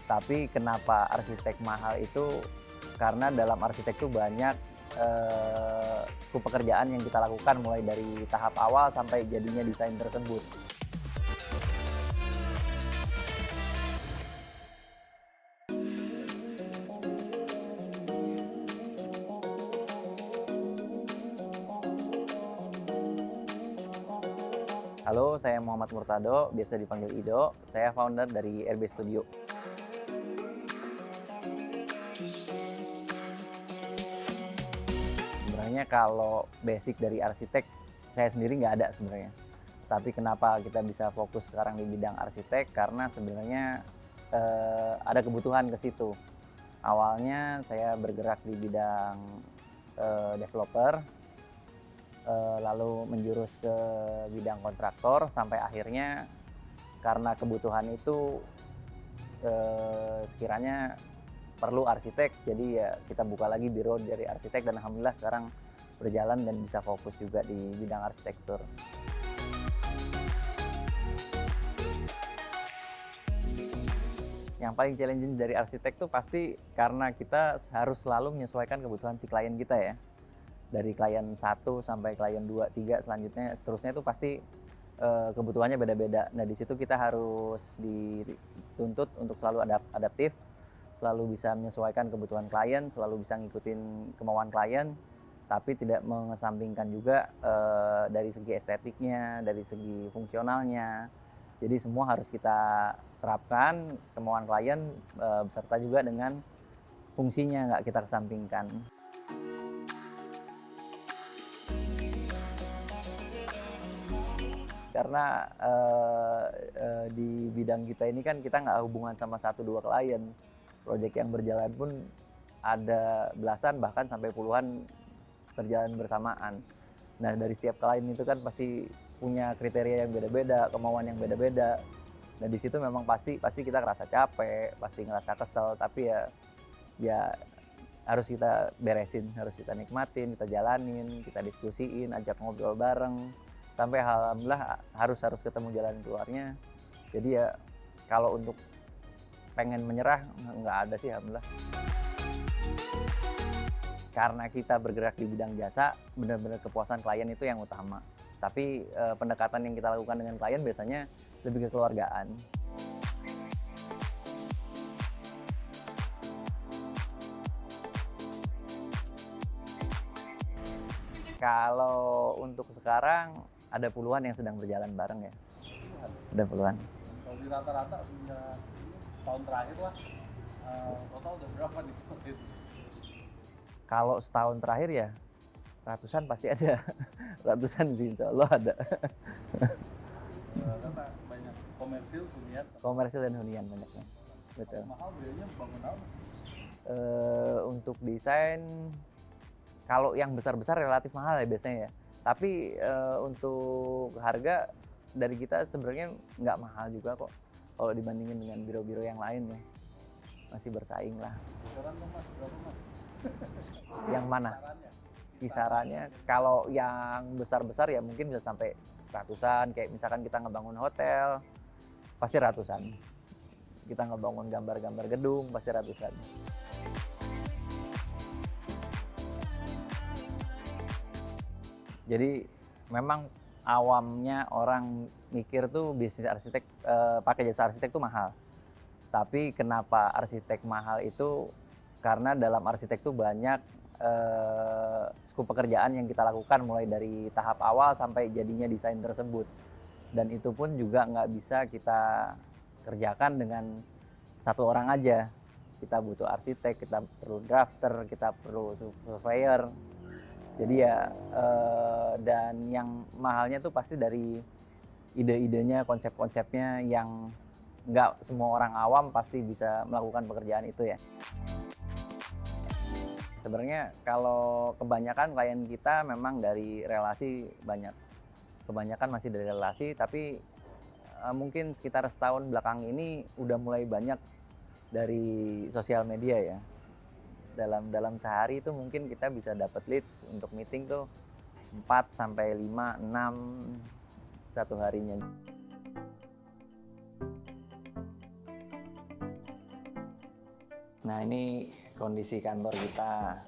Tapi kenapa arsitek mahal itu, karena dalam arsitek itu banyak skup pekerjaan yang kita lakukan mulai dari tahap awal sampai jadinya desain tersebut. Halo, saya Muhammad Murtado, biasa dipanggil Ido. Saya founder dari RB Studio. Sebenarnya kalau basic dari arsitek, saya sendiri nggak ada sebenarnya. Tapi kenapa kita bisa fokus sekarang di bidang arsitek? Karena sebenarnya ada kebutuhan ke situ. Awalnya saya bergerak di bidang developer, lalu menjurus ke bidang kontraktor, sampai akhirnya karena kebutuhan itu sekiranya perlu arsitek, jadi ya kita buka lagi biro dari arsitek, dan alhamdulillah sekarang berjalan dan bisa fokus juga di bidang arsitektur. Yang paling challenging dari arsitek tuh pasti karena kita harus selalu menyesuaikan kebutuhan si klien kita ya. Dari klien 1 sampai klien 2, 3, seterusnya itu pasti kebutuhannya beda-beda. Nah, di situ kita harus dituntut untuk selalu adaptif, selalu bisa menyesuaikan kebutuhan klien, selalu bisa ngikutin kemauan klien, tapi tidak mengesampingkan juga dari segi estetiknya, dari segi fungsionalnya. Jadi semua harus kita terapkan, kemauan klien beserta juga dengan fungsinya nggak kita kesampingkan. Karena di bidang kita ini kan kita nggak hubungan sama 1-2 klien. Proyek yang berjalan pun ada belasan bahkan sampai puluhan berjalan bersamaan. Nah, dari setiap klien itu kan pasti punya kriteria yang beda-beda, kemauan yang beda-beda. Dan di situ memang pasti kita ngerasa capek, pasti ngerasa kesel, tapi ya harus kita beresin, harus kita nikmatin, kita jalanin, kita diskusiin, ajak ngobrol bareng, sampai alhamdulillah harus ketemu jalan keluarnya. Jadi ya kalau untuk pengen menyerah nggak ada sih, alhamdulillah. Karena kita bergerak di bidang jasa, benar-benar kepuasan klien itu yang utama. Tapi pendekatan yang kita lakukan dengan klien biasanya lebih ke kekeluargaan. Kalau untuk sekarang ada puluhan yang sedang berjalan bareng ya. Ada puluhan. Kalau di rata-rata punya tahun terakhir lah, total udah berapa nih? Kalau setahun terakhir ya ratusan pasti ada. Ratusan sih, insya Allah ada. Karena banyak komersil, hunian. Komersil dan hunian banyaknya. Betul. Mahal biayanya bangun apa? Untuk desain, kalau yang besar-besar relatif mahal ya biasanya ya. Tapi untuk harga dari kita sebenarnya nggak mahal juga kok. Kalau dibandingin dengan biro-biro yang lain ya, masih bersaing lah. Kisaran tuh mas, berapa mas? Yang mana? Kisarannya kalau yang besar-besar ya mungkin bisa sampai ratusan. Kayak misalkan kita ngebangun hotel, pasti ratusan. Kita ngebangun gambar-gambar gedung, pasti ratusan. Jadi memang awamnya orang mikir tuh bisnis arsitek, pakai jasa arsitek tuh mahal. Tapi kenapa arsitek mahal itu, karena dalam arsitek tuh banyak skup pekerjaan yang kita lakukan mulai dari tahap awal sampai jadinya desain tersebut. Dan itu pun juga nggak bisa kita kerjakan dengan satu orang aja. Kita butuh arsitek, kita perlu drafter, kita perlu surveyor. Jadi ya dan yang mahalnya tuh pasti dari ide-idenya, konsep-konsepnya yang nggak semua orang awam pasti bisa melakukan pekerjaan itu ya. Sebenarnya kalau kebanyakan klien kita memang dari relasi banyak. Kebanyakan masih dari relasi, tapi mungkin sekitar setahun belakang ini udah mulai banyak dari sosial media ya. Dalam sehari itu mungkin kita bisa dapat leads untuk meeting tuh 4 sampai 5, 6 satu harinya. Nah, ini kondisi kantor kita.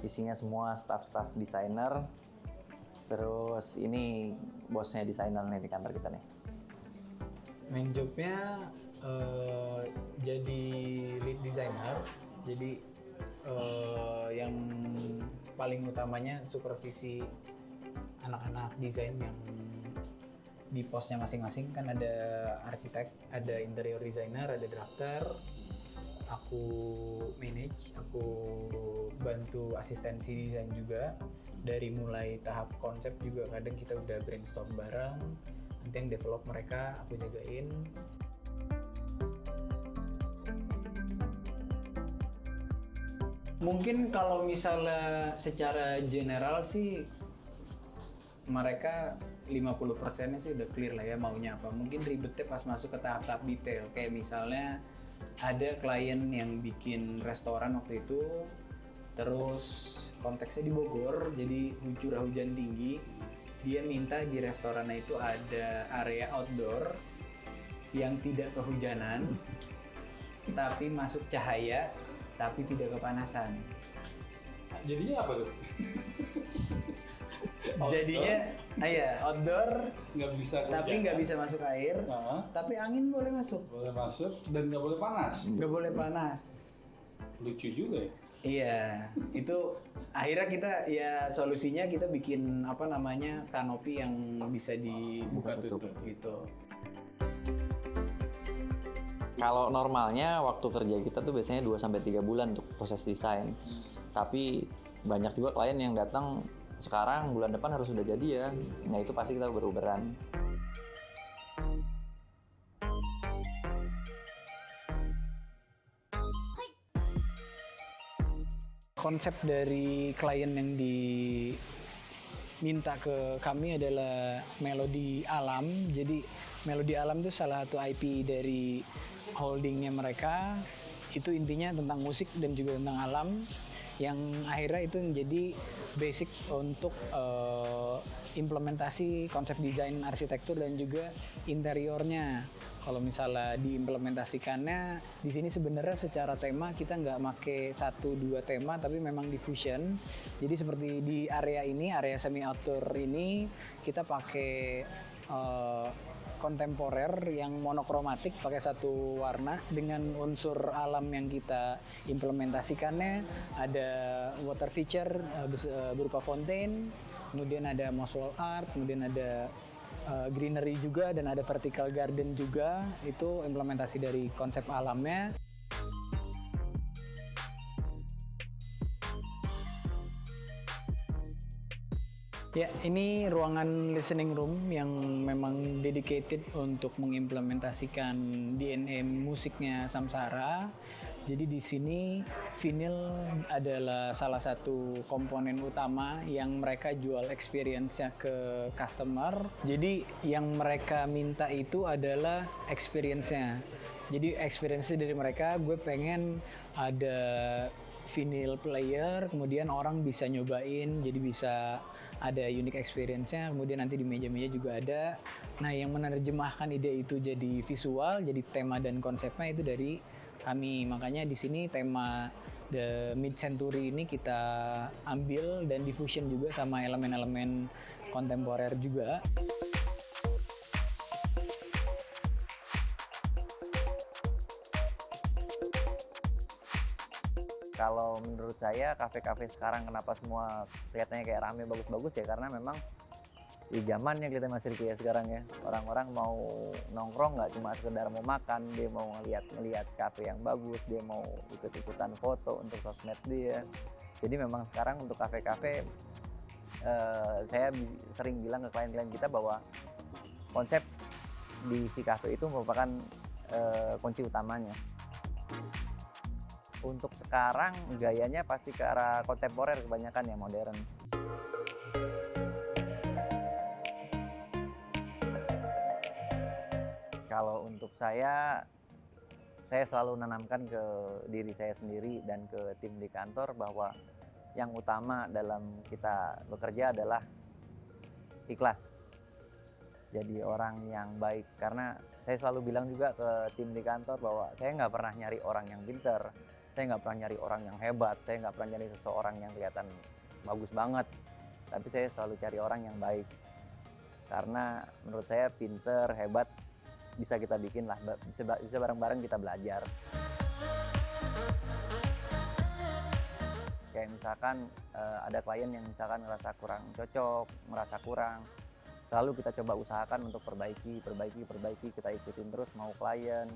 Isinya semua staff-staff desainer. Terus ini bosnya desainer nih di kantor kita nih. Main jobnya jadi lead designer. Jadi yang paling utamanya supervisi anak-anak desain yang di posnya masing-masing. Kan ada arsitek, ada interior designer, ada drafter. Aku manage, aku bantu asistensi desain juga. Dari mulai tahap konsep juga kadang kita udah brainstorm bareng. Nanti yang develop mereka aku jagain. Mungkin kalau misalnya secara general sih mereka 50%-nya sih udah clear lah ya maunya apa. Mungkin ribetnya pas masuk ke tahap-tahap detail. Kayak misalnya ada klien yang bikin restoran waktu itu, terus konteksnya di Bogor, jadi curah hujan tinggi. Dia minta di restorannya itu ada area outdoor yang tidak kehujanan, tapi masuk cahaya, tapi tidak kepanasan. Jadinya apa tuh? Jadinya, outdoor, Nggak bisa tapi nggak bisa masuk air, tapi angin boleh masuk. boleh masuk dan nggak boleh panas. Nggak boleh panas. Lucu juga ya. Iya, itu akhirnya kita ya solusinya kita bikin apa namanya kanopi yang bisa dibuka tutup gitu. Kalau normalnya waktu kerja kita tuh biasanya 2-3 bulan untuk proses desain. Tapi banyak juga klien yang datang sekarang bulan depan harus sudah jadi ya. Nah itu pasti kita beruberan. Konsep dari klien yang diminta ke kami adalah melodi alam. Jadi melodi alam itu salah satu IP dari holdingnya mereka. Itu intinya tentang musik dan juga tentang alam. Yang akhirnya itu menjadi basic untuk implementasi konsep desain arsitektur dan juga interiornya. Kalau misalnya diimplementasikannya di sini sebenarnya secara tema kita nggak make 1-2 tema tapi memang diffusion. Jadi seperti di area ini, area semi outdoor ini kita pakai kontemporer yang monokromatik pakai satu warna dengan unsur alam yang kita implementasikannya. Ada water feature berupa fountain, kemudian ada moss wall art, kemudian ada greenery juga dan ada vertical garden juga. Itu implementasi dari konsep alamnya. Ya, ini ruangan listening room yang memang dedicated untuk mengimplementasikan DNA musiknya Samsara. Jadi di sini vinyl adalah salah satu komponen utama yang mereka jual experience-nya ke customer. Jadi yang mereka minta itu adalah experience-nya. Jadi experience dari mereka, gue pengen ada vinyl player, kemudian orang bisa nyobain, jadi bisa ada unique experience-nya, kemudian nanti di meja-meja juga ada. Nah, yang menerjemahkan ide itu jadi visual, jadi tema dan konsepnya itu dari kami. Makanya di sini tema The Mid-Century ini kita ambil dan diffusion juga sama elemen-elemen kontemporer juga. Kalau menurut saya kafe-kafe sekarang kenapa semua kelihatannya kayak rame bagus-bagus ya karena memang di zamannya kita masih kayak sekarang ya, orang-orang mau nongkrong nggak cuma sekedar mau makan, dia mau ngelihat kafe yang bagus, dia mau ikut-ikutan foto untuk sosmed dia. Jadi memang sekarang untuk kafe-kafe saya sering bilang ke klien-klien kita bahwa konsep di si kafe itu merupakan kunci utamanya. Untuk sekarang gayanya pasti ke arah kontemporer kebanyakan ya, modern. Kalau untuk saya selalu menanamkan ke diri saya sendiri dan ke tim di kantor bahwa yang utama dalam kita bekerja adalah ikhlas. Jadi orang yang baik, karena saya selalu bilang juga ke tim di kantor bahwa saya nggak pernah nyari orang yang pinter. Saya nggak pernah nyari orang yang hebat, saya nggak pernah nyari seseorang yang kelihatan bagus banget, tapi saya selalu cari orang yang baik. Karena menurut saya pinter, hebat, bisa kita bikin lah, bisa bareng-bareng kita belajar. Kayak misalkan ada klien yang misalkan ngerasa kurang cocok, merasa kurang, selalu kita coba usahakan untuk perbaiki, kita ikutin terus mau klien,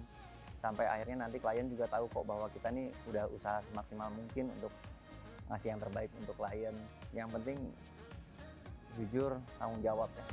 sampai akhirnya nanti klien juga tahu kok bahwa kita nih udah usaha semaksimal mungkin untuk ngasih yang terbaik untuk klien. Yang penting jujur, tanggung jawab ya.